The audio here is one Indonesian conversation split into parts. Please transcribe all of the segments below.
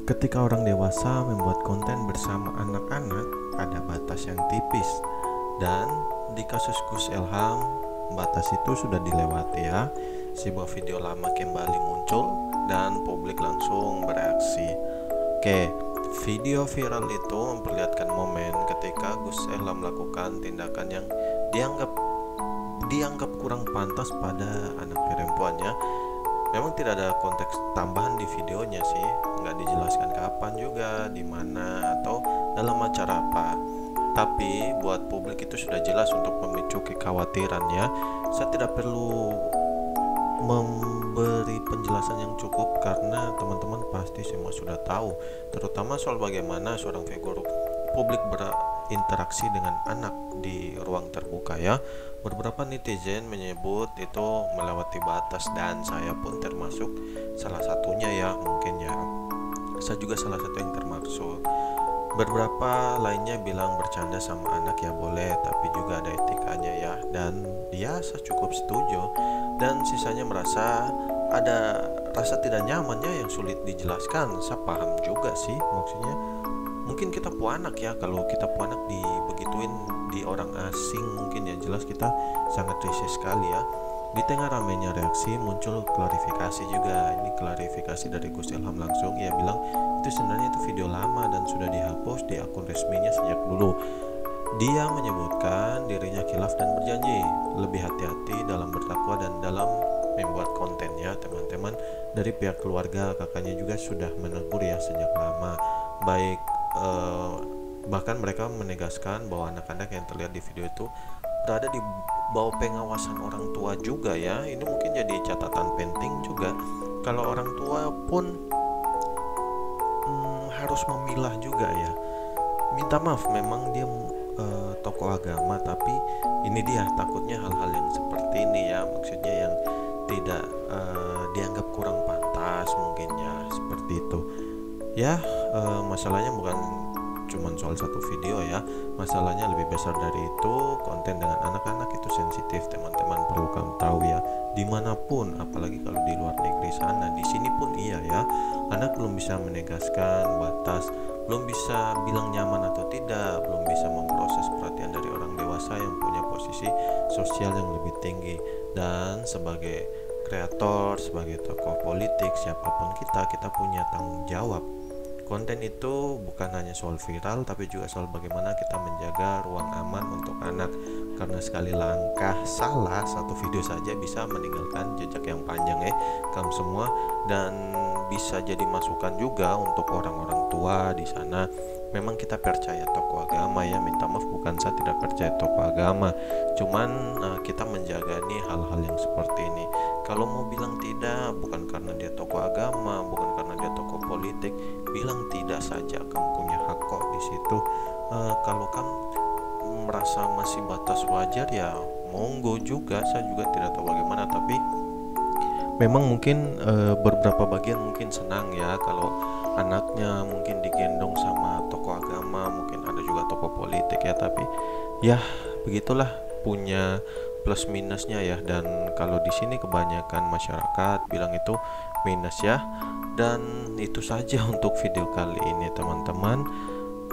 Ketika orang dewasa membuat konten bersama anak-anak, ada batas yang tipis. Dan di kasus Gus Ilham, batas itu sudah dilewati ya. Sebuah video lama kembali muncul dan publik langsung bereaksi. Oke, video viral itu memperlihatkan momen ketika Gus Ilham melakukan tindakan yang dianggap kurang pantas pada anak perempuannya. Memang tidak ada konteks tambahan di videonya sih, nggak dijelaskan kapan juga, di mana atau dalam acara apa. Tapi buat publik itu sudah jelas untuk memicu kekhawatirannya. Saya tidak perlu memberi penjelasan yang cukup karena teman-teman pasti semua sudah tahu, terutama soal bagaimana seorang figur publik berinteraksi dengan anak di ruang terbuka ya. Beberapa netizen menyebut itu melewati batas dan saya pun termasuk salah satunya ya, mungkin ya. Saya juga salah satu yang termaksud. Beberapa lainnya bilang bercanda sama anak ya boleh, tapi juga ada etikanya ya. Dan ya saya cukup setuju. Dan sisanya merasa ada rasa tidak nyamannya yang sulit dijelaskan. Saya paham juga sih maksudnya. Mungkin kita puanak ya, kalau kita puanak dibegituin di orang asing mungkin ya jelas kita sangat risih sekali ya. Di tengah ramainya reaksi muncul klarifikasi juga. Ini klarifikasi dari Gus Ilham langsung. Ia bilang itu sebenarnya itu video lama dan sudah dihapus di akun resminya sejak dulu. Dia menyebutkan dirinya khilaf dan berjanji lebih hati-hati dalam bertakwa dan dalam membuat konten ya teman-teman. Dari pihak keluarga kakaknya juga sudah menegur ya sejak lama. Baik bahkan mereka menegaskan bahwa anak-anak yang terlihat di video itu berada di bawah pengawasan orang tua juga ya. Ini mungkin jadi catatan penting juga. Kalau orang tua pun harus memilah juga ya. Minta maaf memang dia tokoh agama, tapi ini dia takutnya hal-hal yang seperti ini ya, maksudnya yang tidak dianggap kurang pantas mungkin ya, seperti itu ya. Masalahnya bukan cuman soal satu video ya, masalahnya lebih besar dari itu. Konten dengan anak-anak itu sensitif teman-teman, perlu kamu tahu ya, dimanapun, apalagi kalau di luar negeri sana. Di sini pun iya ya, anak belum bisa menegaskan batas, belum bisa bilang nyaman atau tidak, belum bisa memproses perhatian dari orang dewasa yang punya posisi sosial yang lebih tinggi. Dan sebagai kreator, sebagai tokoh politik, siapapun kita punya tanggung jawab. Konten itu bukan hanya soal viral, tapi juga soal bagaimana kita menjaga ruang aman untuk anak. Karena sekali langkah salah, satu video saja bisa meninggalkan jejak yang panjang ya kamu semua, dan bisa jadi masukan juga untuk orang-orang tua di sana. Memang kita percaya tokoh agama ya, minta maaf bukan saya tidak percaya tokoh agama, cuman kita menjaga nih hal-hal yang seperti ini. Kalau mau bilang tidak, bukan karena dia tokoh agama, bukan karena dia tokoh politik, bilang tidak saja, kamu punya hak kok di situ. Kalau kamu merasa masih batas wajar ya monggo juga, saya juga tidak tahu bagaimana, tapi memang mungkin beberapa bagian mungkin senang ya kalau anaknya mungkin digendong sama tokoh agama, mungkin ada juga tokoh politik ya, tapi ya begitulah, punya plus minusnya ya. Dan kalau di sini kebanyakan masyarakat bilang itu minus ya. Dan itu saja untuk video kali ini teman-teman.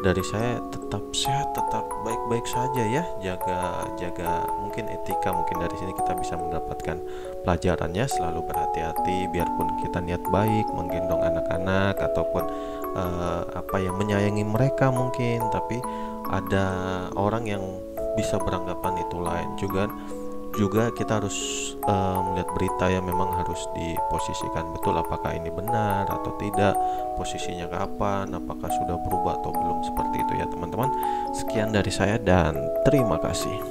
Dari saya tetap sehat, tetap baik-baik saja ya, jaga mungkin etika, mungkin dari sini kita bisa mendapatkan pelajarannya. Selalu berhati-hati biarpun kita niat baik menggendong anak-anak ataupun menyayangi mereka mungkin, tapi ada orang yang bisa beranggapan itu lain juga kita harus melihat berita ya, memang harus diposisikan betul apakah ini benar atau tidak, posisinya kapan, apakah sudah berubah atau belum, seperti itu ya teman-teman. Sekian dari saya dan terima kasih.